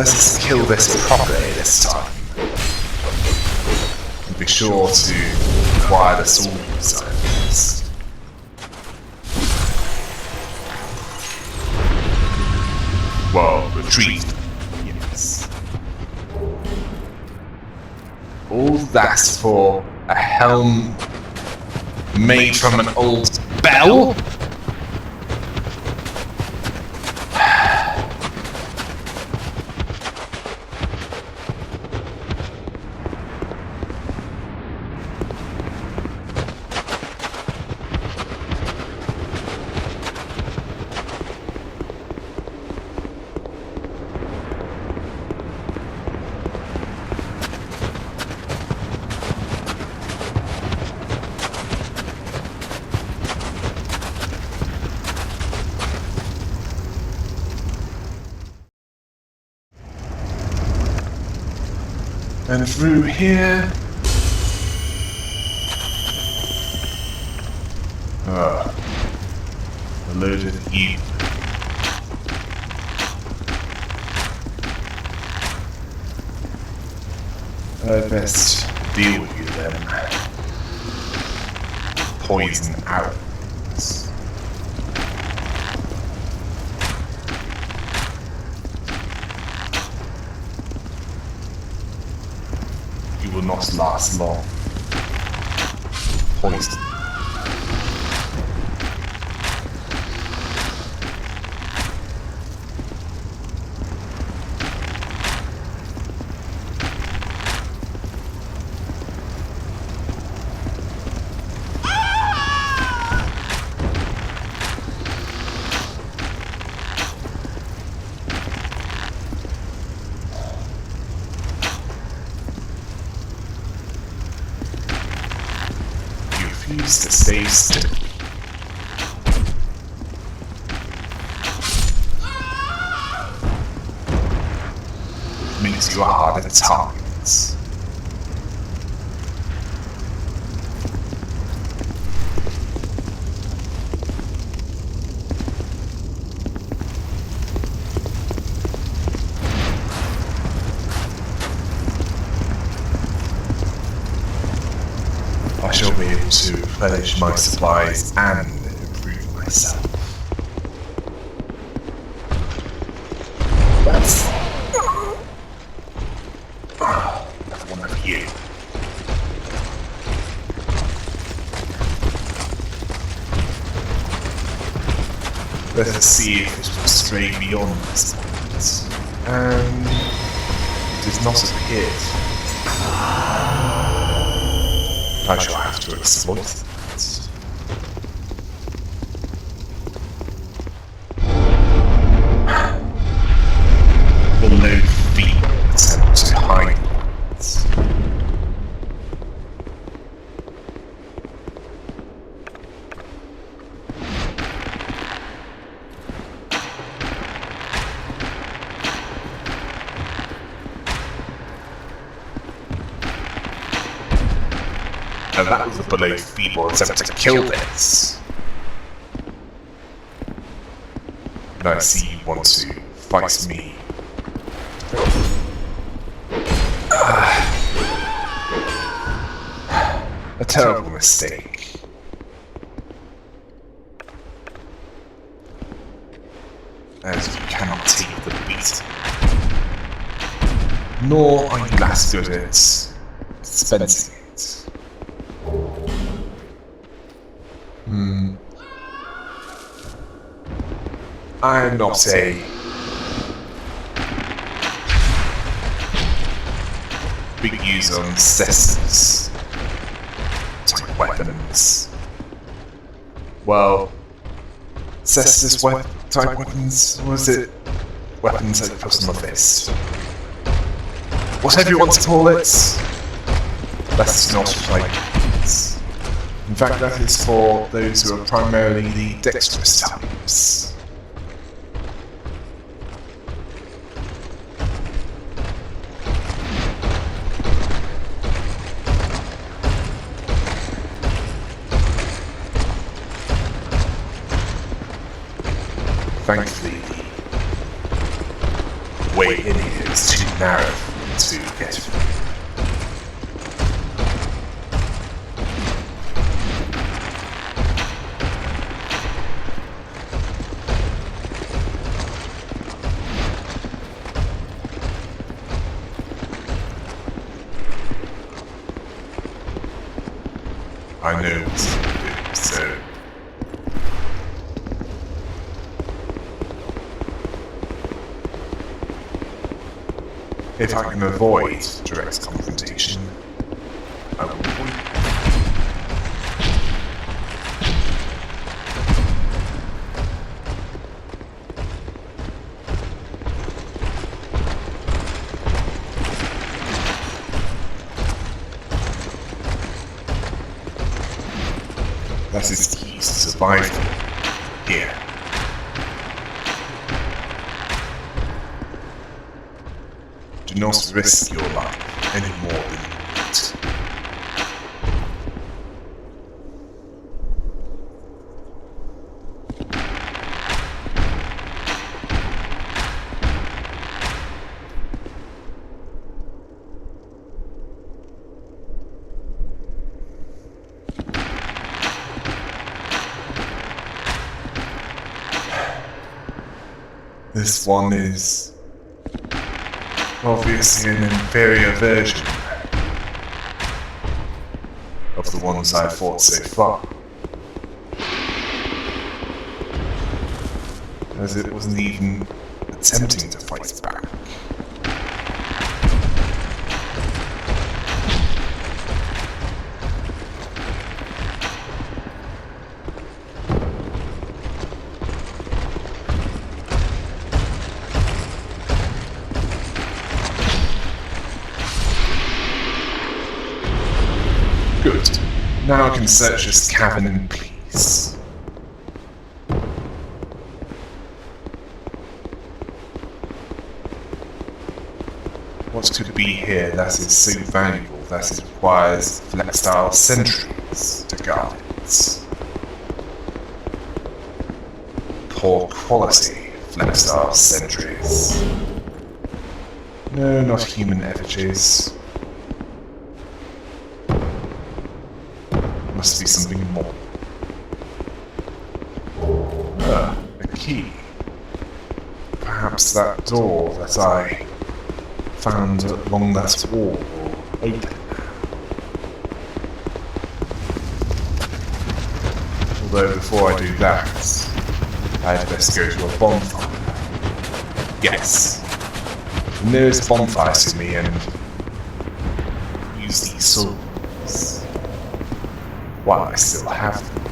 Let's kill this properly this time. And be sure to acquire the swords first. Well, retreat. Yes. All that's for a helm made from an old bell? And through here... a load of you. I'd best deal with you then. Poison arrows. You will not last long. Poison. To stay still. Means you are harder targets. I shall be able to replenish my supplies and improve myself. That's one of you. Let us see if it will stray beyond this point. And it does not appear. I shall have to exploit that. Will no feeble attempt to hide it. And that was a below feeble attempt to kill this. And I see you want to fight me. A terrible mistake. As you cannot take the beating. Nor are you less good at dispensing it. I'm not a big user on Custos type weapons. Well, Custos type weapons, was it weapons that put on the fist? Whatever you want to call it, that's not like weapons. In fact, that is for those who are primarily the dexterous types. Thankfully, the way in here is narrow to get through. I know what to do, so... if I can avoid direct confrontation, I will avoid it. That is the key to survival here. Do not risk your life any more than you need. This one is obviously an inferior version of the ones I've fought so far, as it wasn't even attempting to fight back. Good. Now I can search this cavern in peace. What could be here that is so valuable that it requires flex-style sentries to guard it? Poor quality flex-style sentries. No, not human effigies. Must be something more. A key. Perhaps that door that I found along that wall will open. Although before I do that, I'd best go to a bonfire. Yes. The nearest bonfire to me and use these swords while I still have them.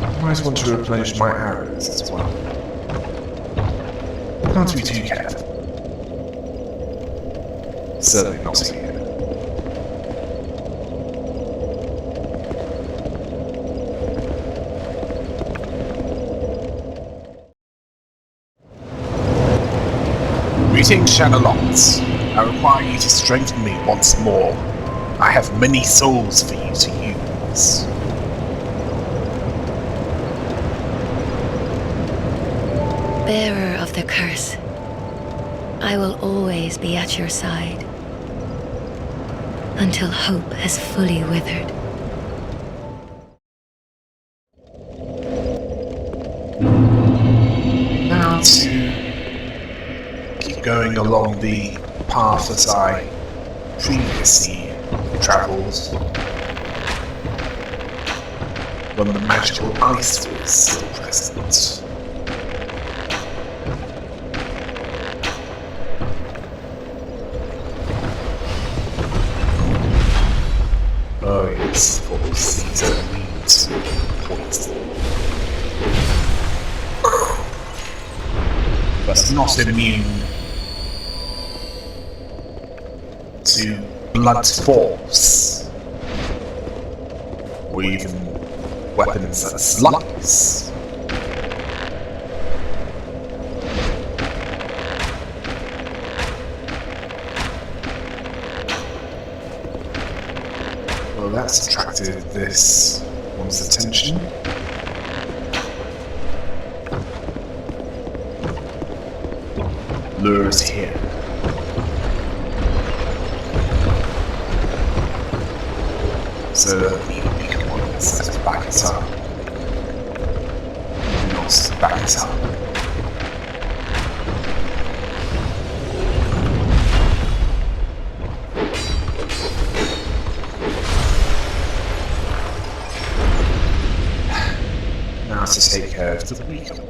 I might want to replenish my arrows as well. Can't be too careful. Certainly not here. Greetings, Shadowlocks. I require you to strengthen me once more. I have many souls for you to use. Bearer of the curse, I will always be at your side until hope has fully withered. Now to keep going along the path that I previously travelled when the magical ice was still present. Oh yes, of course, these are immune to poison. But not immune to blood force, or even weapons that slice. Well, that's attracted this one's attention. lure us here. So that the beacon wants us to back us up. Not back us up. Now to take care of the beacon.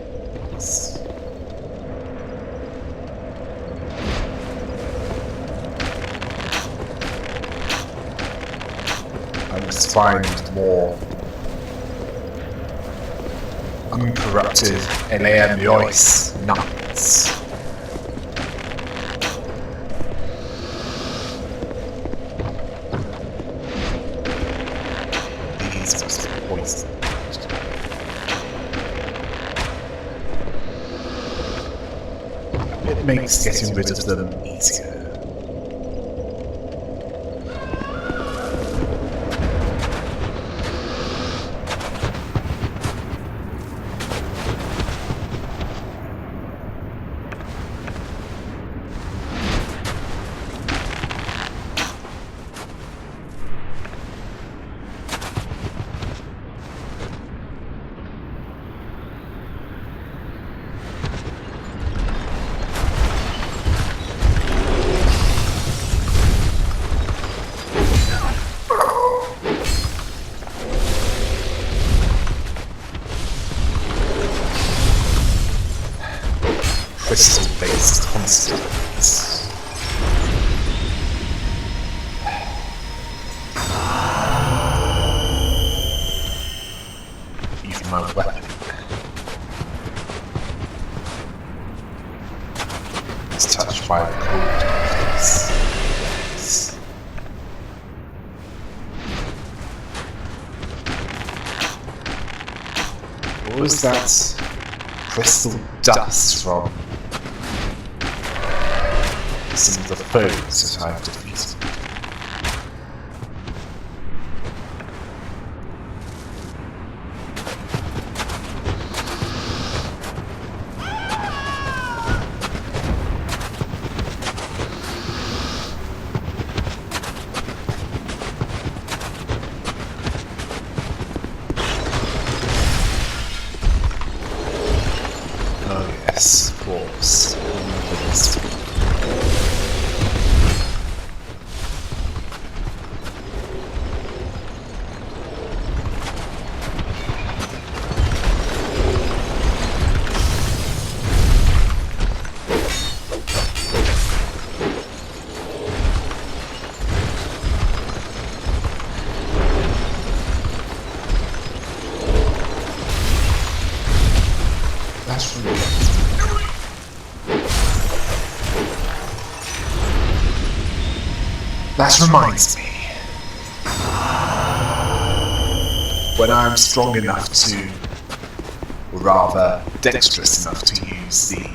I must find more uncorrupted LAMOIS nuts. These must be poisoned. It makes getting rid of them easier. Crystal-based constructs. Even my weapon is touched by the cold face. What was that crystal dust from some of the foes that I've defeated? Oh yes, of course. That reminds me. When I'm strong enough to, or rather dexterous enough to use the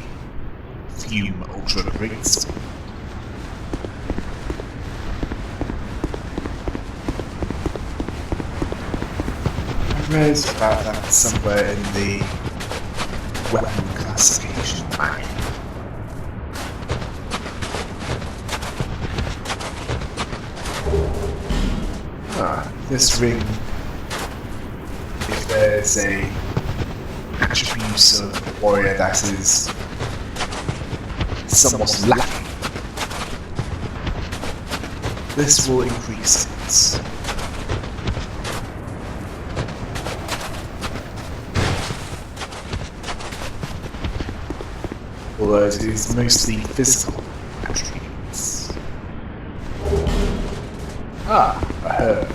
Fume Ultra Greatsword, I read about that somewhere in the weapon classification manual. This ring, if there's a attribute of a warrior that is somewhat lacking, this will increase it. Although it is mostly physical attributes. Ah, a herb.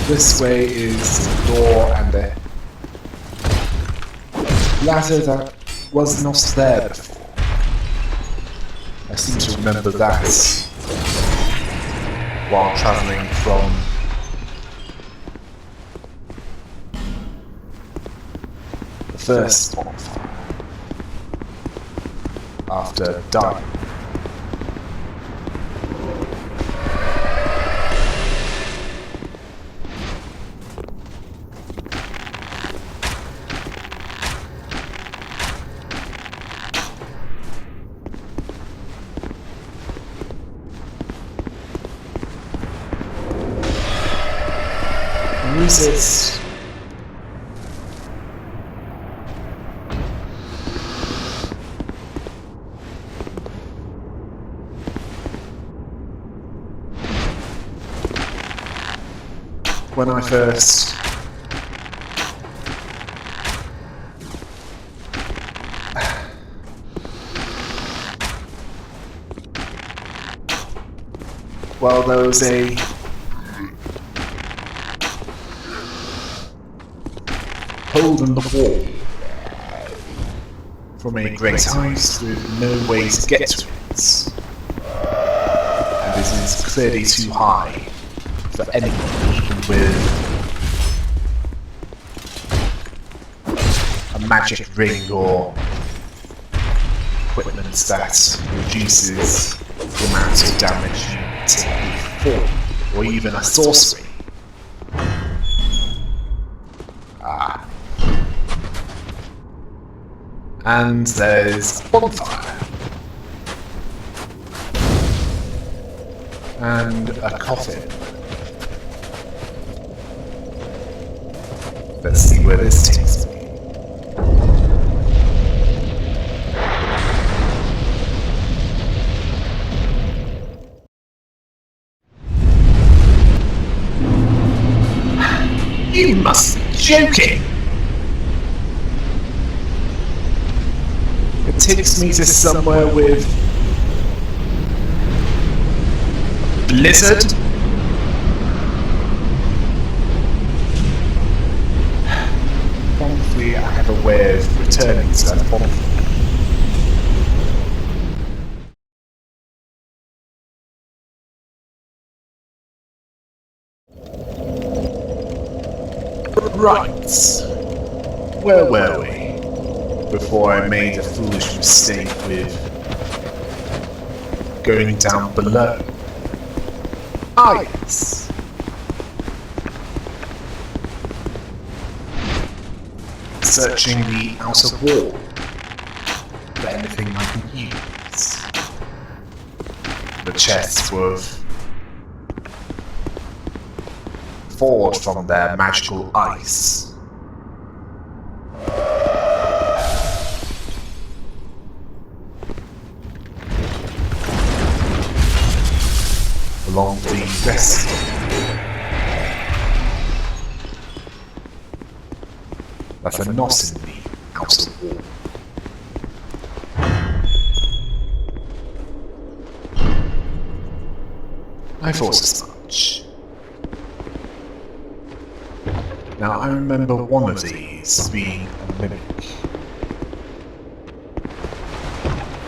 This way is the door and a ladder that was not there before. I seem to remember that while travelling from first bonfire after dying. Resist. When I first well, there was a hole in the wall from a great height with no way to get to it, and it is clearly too high for anyone even with a magic ring or equipment that reduces the amount of damage you take before, or even a sorcery. And there's a bonfire. And a coffin. Let's see where this takes me. You must be joking! It takes me to somewhere with blizzard. Thankfully, I have a way of returning to that bonfire. Right. Where were we? Before I made a foolish mistake with going down below. Ah, yes. Searching the outer wall for anything I can use. The chests were forged from their magical ice. Along the rest. That's a knot in the outer wall. I thought as much. Now I remember one of these being a mimic.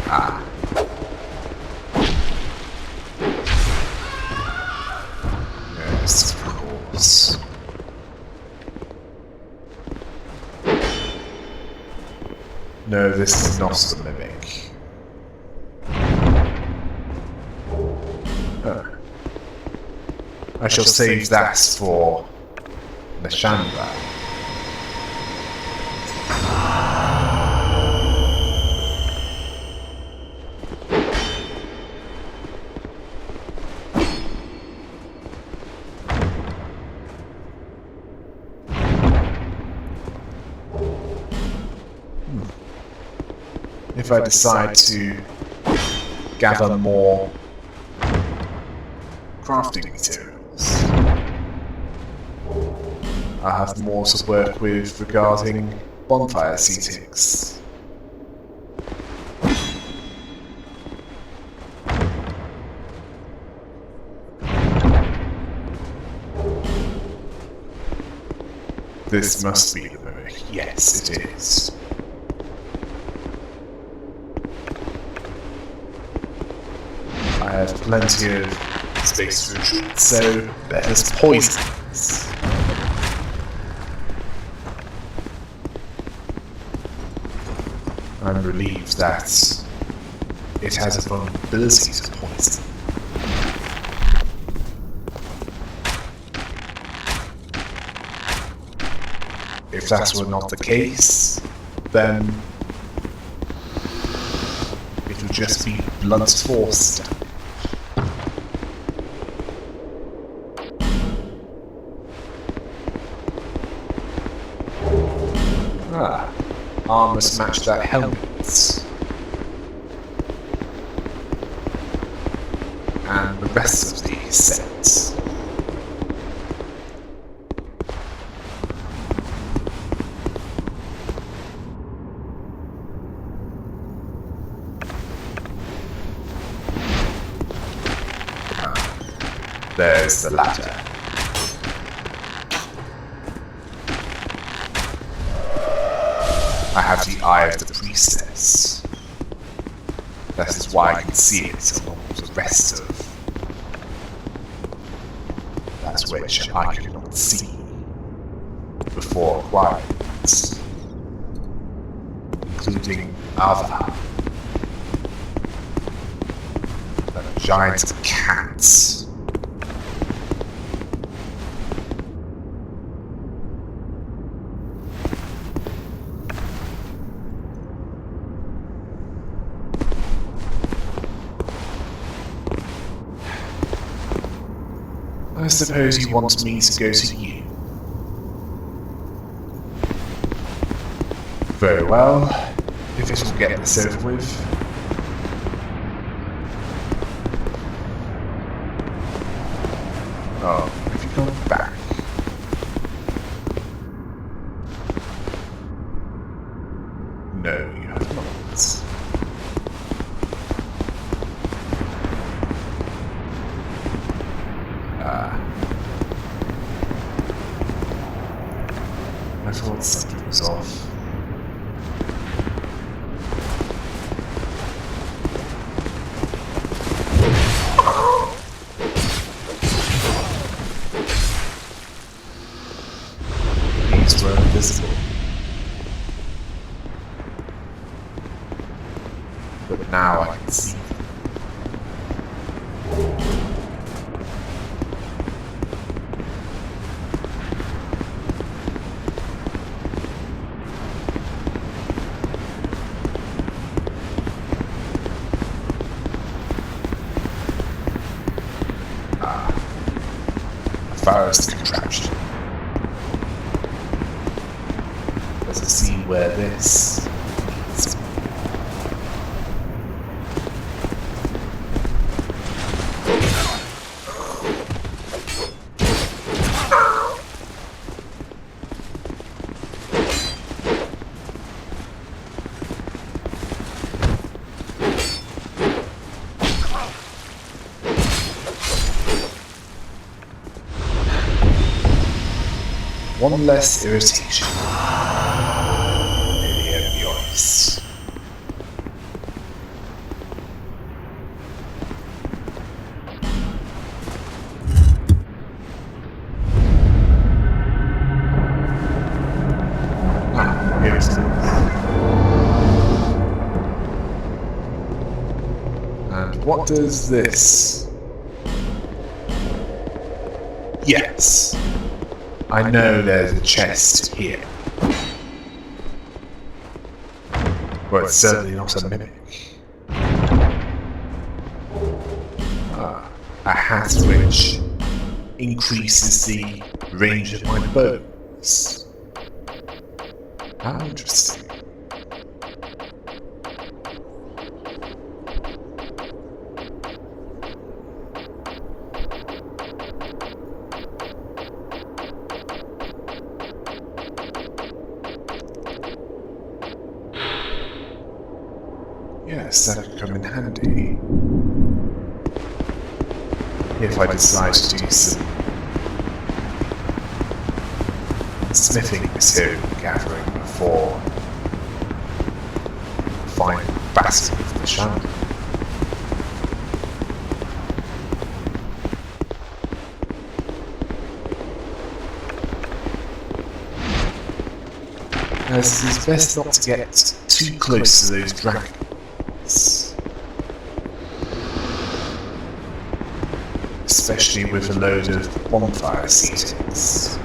Ah. Yes, of course. No, this is not the mimic. I shall save that for the Chandra. If I decide to gather more crafting materials, I have more to work with regarding bonfire seatings. This must be the mimic. Yes, it is. I have plenty of space for retreat, so let us poison this. I'm relieved that it has a vulnerability to poison. If that were not the case, then it would just be blunt force damage. Armors match that helmet. And the rest of the set. There's the ladder. I have the eye of the priestess. That is why I can see it along with the rest of that which I could not see before acquiring it, including Ava, a giant cat. I suppose you want me to go to you. Very well, if it will get this over with. Oh, have you gone back? No, you have not. I thought something was off. These were invisible. But now I can see them. First contraption. Let's see where this leads me. One less irritation. Maybe yours. Ah, here it is. And what does this? Yes. I know there's a chest here. Well, it's certainly not a mimic. A hat which increases the range of my bows. How interesting. Yes, that could come in handy. If I decide to do some smithing material gathering before the final battle of the Shannon. As it is best not to get too close to those dragons. Especially with a load of bonfire seatings.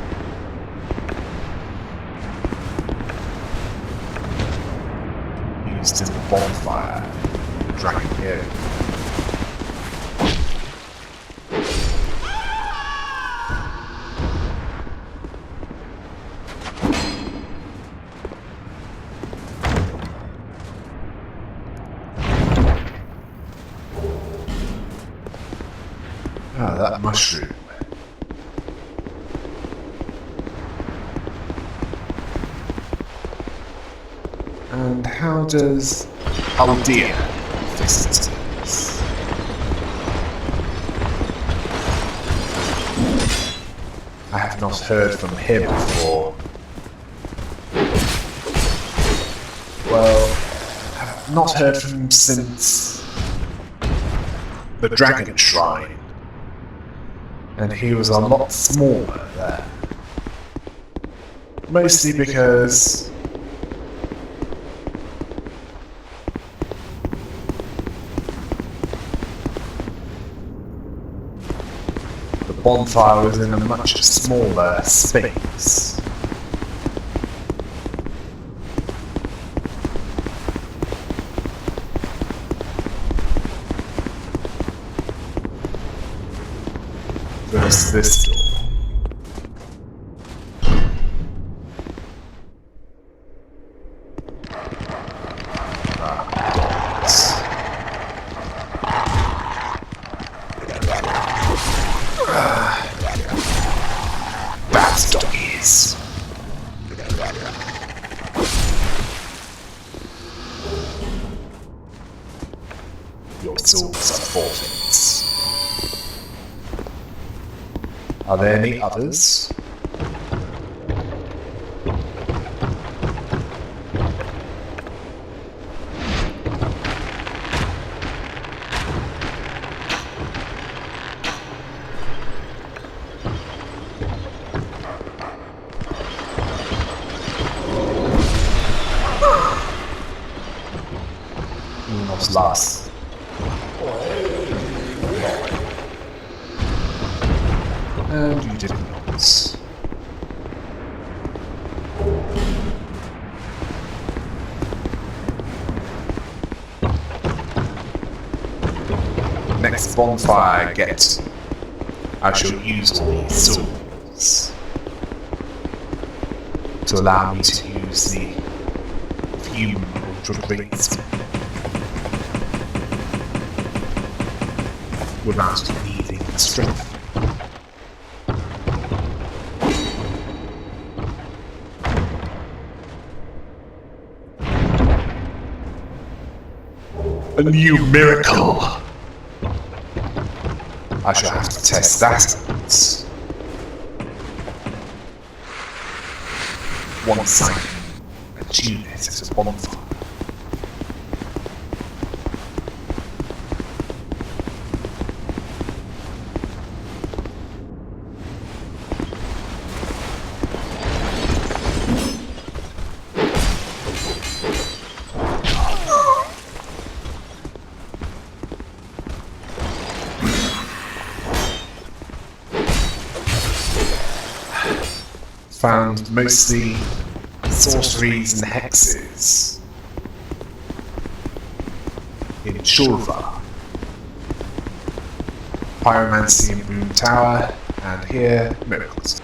Used in the bonfire, dragon here. Ah, that mushroom. And how does Aldea fit into this? I have not heard from him before. Well, I have not heard from him since the Dragon Shrine. And he was a lot smaller there. Mostly because the bonfire was in a much smaller space. Versus this door. Bad doggies. Your souls are forfeits. Are there any others? Not last. And you did not. Next bonfire I get, I shall use all these swords to allow me to use the fume ultra blades without needing the strength. A new miracle! I shall have to test that out. Once I can attune it as a bonfire. Found mostly sorceries and hexes in Shulva, Pyromancy and Boom Tower, and here, miracles.